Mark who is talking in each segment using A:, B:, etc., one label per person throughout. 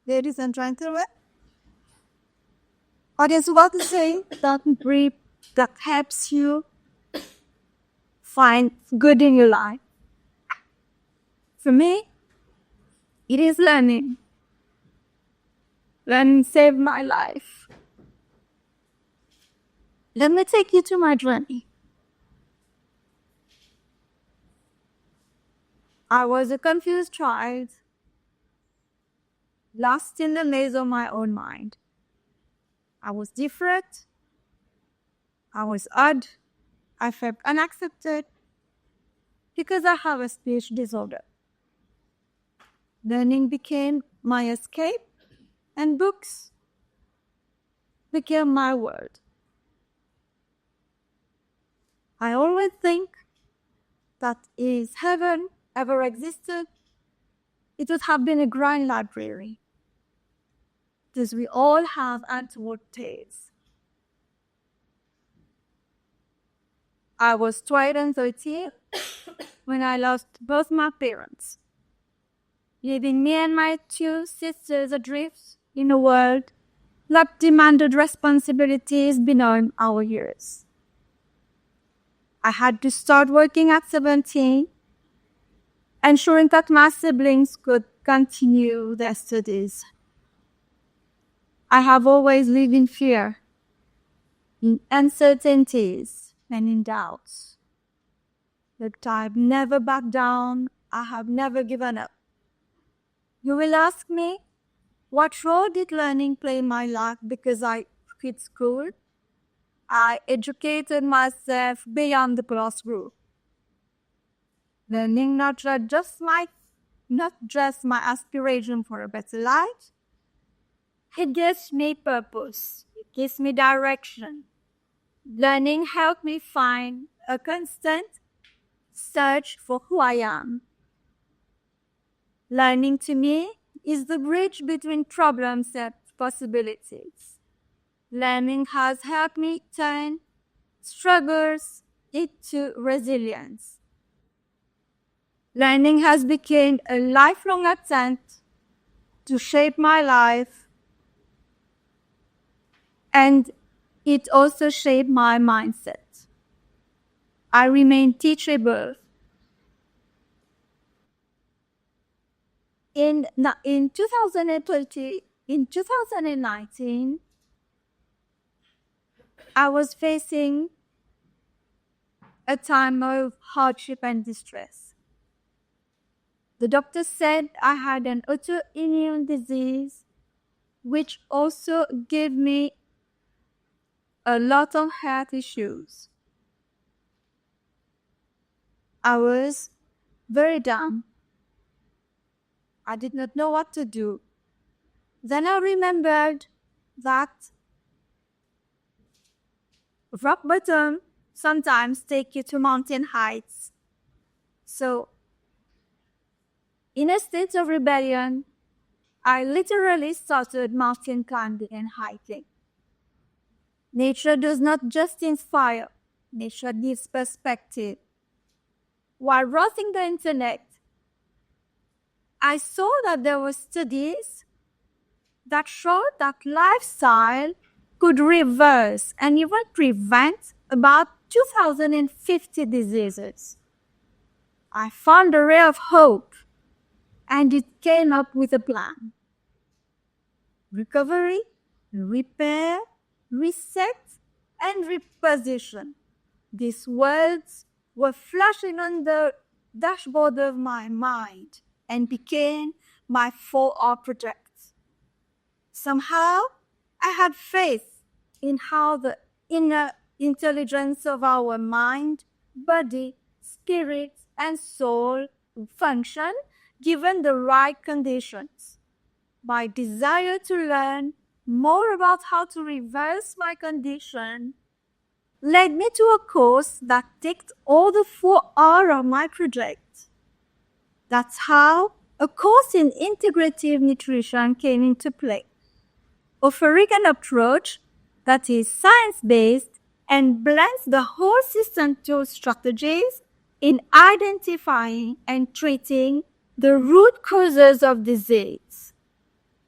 A: ladies and gentlemen. Audience, what to say that brief that helps you find good in your life. For me, it is learning. Learning saved my life. Let me take you to my journey. I was a confused child, lost in the maze of my own mind. I was different. I was odd. I felt unaccepted because I have a speech disorder. Learning became my escape, and books became my world. I always think that if heaven ever existed, it would have been a grand library, because we all have untold tales. I was 12 and 13 when I lost both my parents, leaving me and my two sisters adrift in a world that demanded responsibilities beyond our years. I had to start working at 17, ensuring that my siblings could continue their studies. I have always lived in fear, in uncertainties, and in doubts. But I've never backed down. I have never given up. You will ask me, what role did learning play in my life because I quit school? I educated myself beyond the classroom. Learning not just my aspiration for a better life. It gives me purpose. It gives me direction. Learning helped me find a constant search for who I am. Learning to me is the bridge between problems and possibilities. Learning has helped me turn struggles into resilience. Learning has become a lifelong attempt to shape my life, and it also shaped my mindset. I remain teachable. In 2019, I was facing a time of hardship and distress. The doctor said I had an autoimmune disease, which also gave me a lot of health issues. I was very down. I did not know what to do. Then I remembered that rock bottom sometimes take you to mountain heights. So, in a state of rebellion, I literally started mountain climbing and hiking. Nature does not just inspire, nature gives perspective. While browsing the internet, I saw that there were studies that showed that lifestyle could reverse and even prevent about 2,050 diseases. I found a ray of hope, and it came up with a plan. Recovery, repair, reset, and reposition. These words were flashing on the dashboard of my mind and became my 4-hour project. Somehow, I had faith in how the inner intelligence of our mind, body, spirit, and soul function given the right conditions. My desire to learn more about how to reverse my condition led me to a course that ticked all the 4 hours of my project. That's how a course in integrative nutrition came into play, offering an approach that is science-based and blends the whole system tool strategies in identifying and treating the root causes of disease.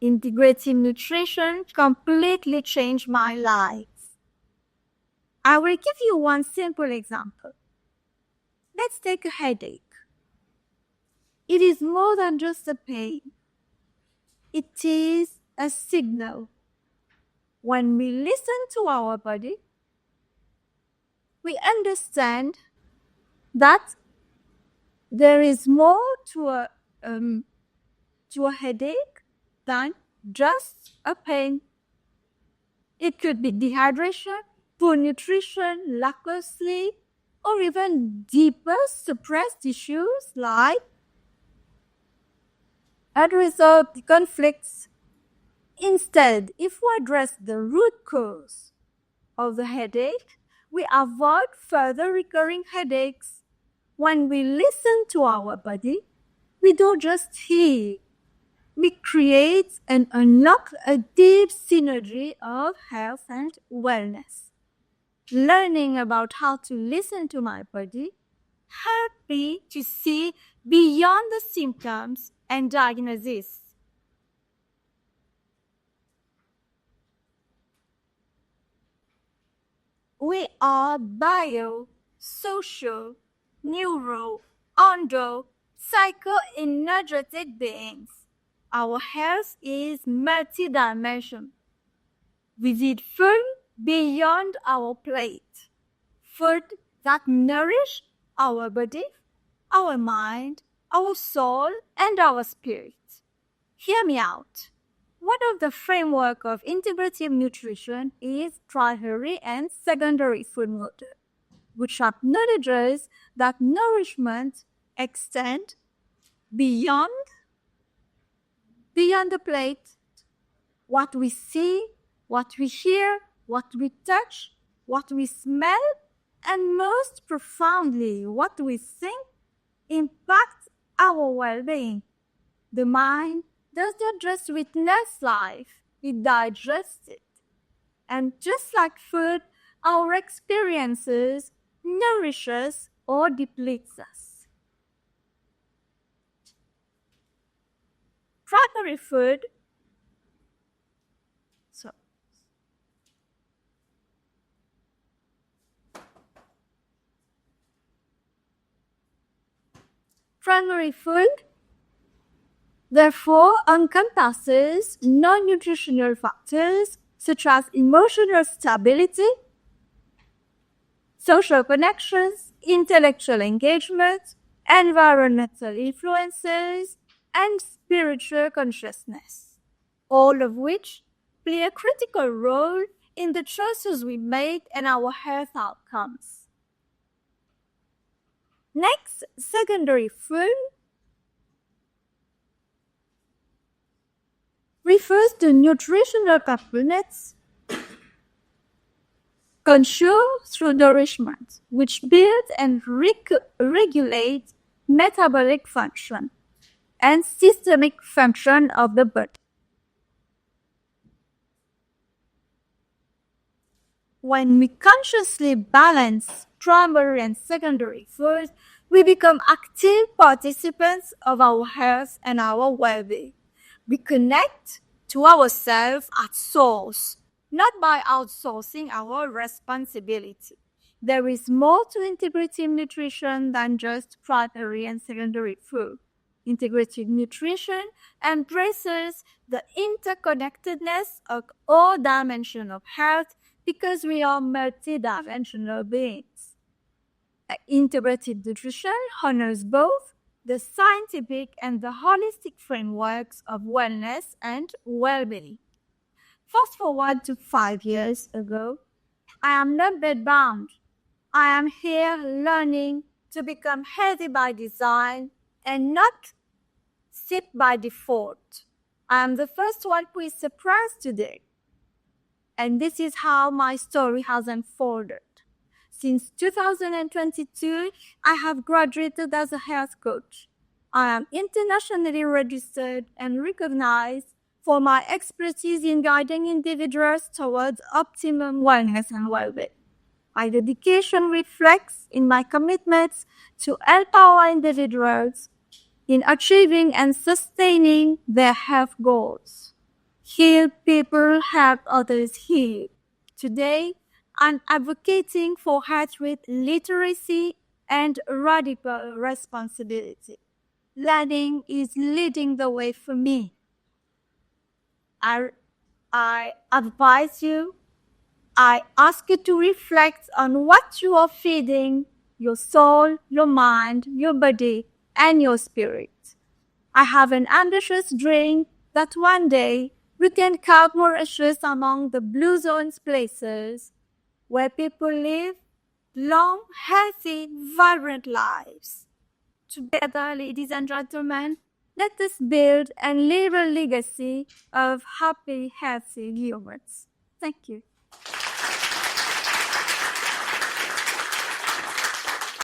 A: Integrative nutrition completely changed my life. I will give you one simple example. Let's take a headache. It is more than just a pain. It is a signal. When we listen to our body, we understand that there is more to a headache than just a pain. It could be dehydration, poor nutrition, lack of sleep, or even deeper suppressed issues like unresolved conflicts. Instead, if we address the root cause of the headache, we avoid further recurring headaches. When we listen to our body, we don't just hear. We create and unlock a deep synergy of health and wellness. Learning about how to listen to my body helped me to see beyond the symptoms and diagnosis. We are bio, social, neuro, endo, psycho-energetic beings. Our health is multidimensional. We need food beyond our plate. Food that nourish our body, our mind, our soul, and our spirit. Hear me out. One of the framework of integrative nutrition is primary and secondary food model, which acknowledges that nourishment extends beyond the plate. What we see, what we hear, what we touch, what we smell, and most profoundly, what we think impacts our well-being. The mind does not just witness life, it digests it. And just like food, our experiences nourish us or depletes us. Primary food Primary food, therefore, encompasses non-nutritional factors such as emotional stability, social connections, intellectual engagement, environmental influences, and spiritual consciousness, all of which play a critical role in the choices we make and our health outcomes. Next, secondary food refers to nutritional components consumed through nourishment, which build and regulate metabolic function and systemic function of the body. When we consciously balance primary and secondary foods, we become active participants of our health and our well-being. We connect to ourselves at source, not by outsourcing our responsibility. There is more to integrative nutrition than just primary and secondary food. Integrative nutrition embraces the interconnectedness of all dimensions of health because we are multidimensional beings. Integrative nutrition honors both the scientific and the holistic frameworks of wellness and well-being. Fast forward to 5 years ago, I am not bedbound. I am here learning to become healthy by design and not sick by default. I am the first one who is surprised today. And this is how my story has unfolded. Since 2022, I have graduated as a health coach. I am internationally registered and recognized for my expertise in guiding individuals towards optimum wellness and well-being. My dedication reflects in my commitments to empower individuals in achieving and sustaining their health goals. Heal people, help others heal. Today, I'm advocating for heart rate literacy and radical responsibility. Learning is leading the way for me. I advise you, I ask you to reflect on what you are feeding your soul, your mind, your body, and your spirit. I have an ambitious dream that one day we can count Mauritius among the blue zones places where people live long, healthy, vibrant lives. Together, ladies and gentlemen, let us build and leave a legacy of happy, healthy humans. Thank you.